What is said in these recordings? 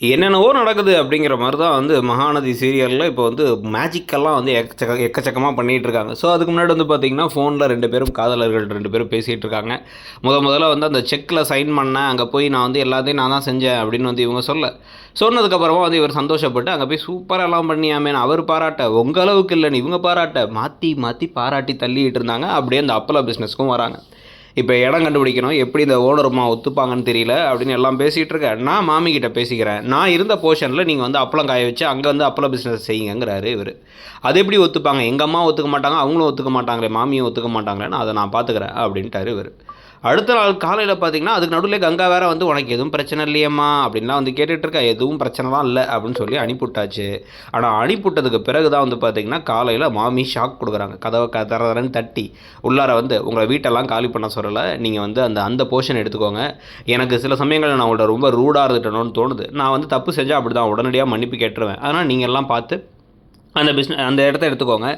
என்னென்னவோ நடக்குது அப்படிங்கிற மாரி தான் வந்து மகாநதி சீரியல்ல இப்போ வந்து மேஜிக்கெல்லாம் வந்து எக்கச்சக்கமா பண்ணிட்டுருக்காங்க. ஸோ, அதுக்கு முன்னாடி வந்து பார்த்தீங்கன்னா, ஃபோன்ல 2 பேரும் காதலர்கள் 2 பேரும் பேசிட்டு இருக்காங்க. முதல்ல வந்து அந்த செக்ல சைன் பண்ணேன். அங்க போய் நான் வந்து எல்லாத்தையும் நான் தான் செஞ்சேன் அப்படின்னு வந்து இவங்க சொல்ல. சொன்னதுக்கப்புறமா வந்து இவர் சந்தோஷப்பட்டு அங்க போய் சூப்பரா எல்லாம் பண்ணியாமேன்னு அவர் பாராட்ட, உங்க அளவுக்கு இல்லன்னு இவங்க பாராட்ட, மாத்தி மாத்தி பாராட்டி தள்ளிட்டு இருந்தாங்க. அப்படியே அந்த அப்பள பிசினஸ்க்கும் வராங்க. இப்போ இடம் கண்டுபிடிக்கணும். எப்படி இந்த ஓனருமா ஒத்துப்பாங்கன்னு தெரியல அப்படின்னு எல்லாம் பேசிகிட்டு இருக்கேன். நான் மாமிகிட்ட பேசிக்கிறேன். நான் இருந்த போர்ஷனில் நீங்கள் வந்து அப்பளம் காய வச்சு அங்கே வந்து அப்பள பிஸ்னஸ் செய்யுங்கிறாரு இவர். அது எப்படி ஒத்துப்பாங்க? எங்கள் அம்மா ஒத்துக்க மாட்டாங்க, அவங்களும் ஒத்துக்க மாட்டாங்களே, மாமியும் ஒத்துக்க மாட்டாங்களேன்னு அதை நான் பார்த்துக்கிறேன் அப்படின்ட்டாரு இவர். அடுத்த நாள் காலையில் பார்த்தீங்கன்னா, அதுக்கு நடுவில் கங்கா வேற வந்து உனக்கு எதுவும் பிரச்சனை இல்லையம்மா அப்படின்லாம் வந்து கேட்டுட்டு இருக்கா. எதுவும் பிரச்சனைலாம் இல்லை அப்படின்னு சொல்லி அனுப்பிவிட்டாச்சு. ஆனால் அனுப்பிவிட்டதுக்கு பிறகு தான் வந்து பார்த்தீங்கன்னா, காலையில் மாமி ஷாக் கொடுக்குறாங்க. கதவை தரன்னு தட்டி உள்ளார வந்து உங்களை வீட்டெல்லாம் காலி பண்ண சொல்லலை, நீங்கள் வந்து அந்த அந்த போர்ஷன் எடுத்துக்கோங்க. எனக்கு சில சமயங்களில் நான் உங்கள்கிட்ட ரொம்ப ரூடாக இருந்துட்டேனோன்னு தோணுது. நான் வந்து தப்பு செஞ்சால் அப்படி தான் உடனடியாக மன்னிப்பு கேட்டுருவேன். அதனால் நீங்கள் எல்லாம் பார்த்து அந்த இடத்த எடுத்துக்கோங்க.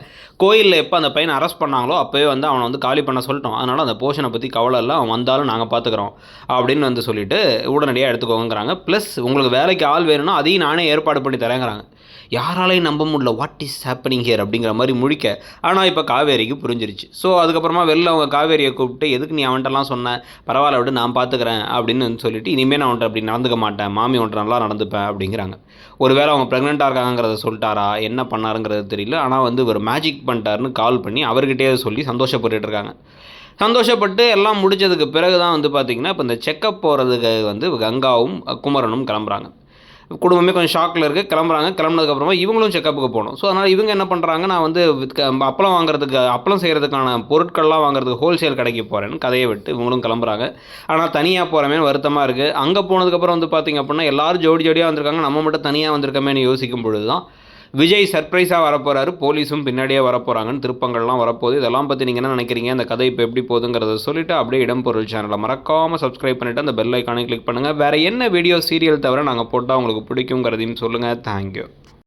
கோயிலில் எப்போ அந்த பையனை அரெஸ்ட் பண்ணாங்களோ அப்போவே வந்து அவனை வந்து காலி பண்ண சொல்லிட்டோம். அதனால் அந்த போர்ஷனை பற்றி கவலை இல்லை, அவன் வந்தாலும் நாங்கள் பார்த்துக்குறோம் அப்படின்னு வந்து சொல்லிவிட்டு உடனடியாக எடுத்துக்கோங்கிறாங்க. ப்ளஸ் உங்களுக்கு வேலைக்கு ஆள் வேணும்னா அதையும் நானே ஏற்பாடு பண்ணி தரேங்கிறாங்க. யாராலையும் நம்ப முடியல, வாட் இஸ் ஹேப்பனிங் ஹியர் அப்படிங்கிற மாதிரி முழிக்க. ஆனால் இப்போ காவேரிக்கு புரிஞ்சிருச்சு. ஸோ அதுக்கப்புறமா வெளில அவங்க காவேரியை கூப்பிட்டு எதுக்கு நீ அவன்கிட்டலாம் சொன்ன, பரவாயில்ல விட்டு நான் பார்த்துக்கிறேன் அப்படின்னு சொல்லிட்டு இனிமேல் நான் அவன்கிட்ட அப்படி நடந்துக்க மாட்டேன், மாமி அவன்கிட்ட நல்லா நடந்துப்பேன் அப்படிங்கிறாங்க. ஒரு வேளை அவங்க ப்ரெக்னெண்ட்டாக இருக்காங்கிறத சொல்லிட்டாரா, என்ன பண்ணாருங்கிறது தெரியல. ஆனால் வந்து ஒரு மேஜிக் பண்ணிட்டாருன்னு கால் பண்ணி அவர்கிட்டயே சொல்லி சந்தோஷப்பட்டுட்டு இருக்காங்க. சந்தோஷப்பட்டு எல்லாம் முடிச்சதுக்கு பிறகு தான் வந்து பார்த்திங்கன்னா, இப்போ இந்த செக்கப் போகிறதுக்கு வந்து கங்காவும் குமரனும் கிளம்புறாங்க. குடும்பமே கொஞ்சம் ஷாக்கில் இருக்குது. கிளம்புறாங்க. கிளம்புனதுக்கப்புறமா இவங்களும் செக்கப்புக்கு போகணும். ஸோ, அதனால் இவங்க என்ன பண்ணுறாங்க, நான் வந்து அப்பளம் வாங்குறதுக்கு அப்பளம் செய்கிறதுக்கான பொருட்கள்லாம் வாங்குறதுக்கு ஹோல்சேல் கடைக்கு போகிறேன்னு கதையை விட்டு இவங்களும் கிளம்புறாங்க. ஆனால் தனியாக போகிறமேன்னு வருத்தமாக இருக்குது. அங்கே போனதுக்கப்புறம் வந்து பார்த்திங்க அப்படின்னா, எல்லோரும் ஜோடி ஜோடியாக வந்திருக்காங்க. நம்ம மட்டும் தனியாக வந்திருக்கமேன்னு யோசிக்கும் பொழுது தான் விஜய் சர்ப்ரைஸாக வரப்போகிறாரு. போலீஸும் பின்னாடியே வரப்போகிறாங்கன்னு திருப்பங்கள்லாம் வரப்போகுது. இதெல்லாம் பற்றி நீங்கள் என்ன நினைக்கிறீங்க? அந்த கதை இப்போ எப்படி போகுதுங்கிறத சொல்லிவிட்டு அப்படியே இடம் பொருள் சேனலை மறக்காமல் சப்ஸ்கிரைப் பண்ணிவிட்டு அந்த பெல் ஐக்கானை கிளிக் பண்ணுங்கள். வேறு என்ன வீடியோ சீரியல் தவிர நாங்கள் போட்டால் உங்களுக்கு பிடிக்குங்கிறதையும் சொல்லுங்கள். தேங்க்யூ.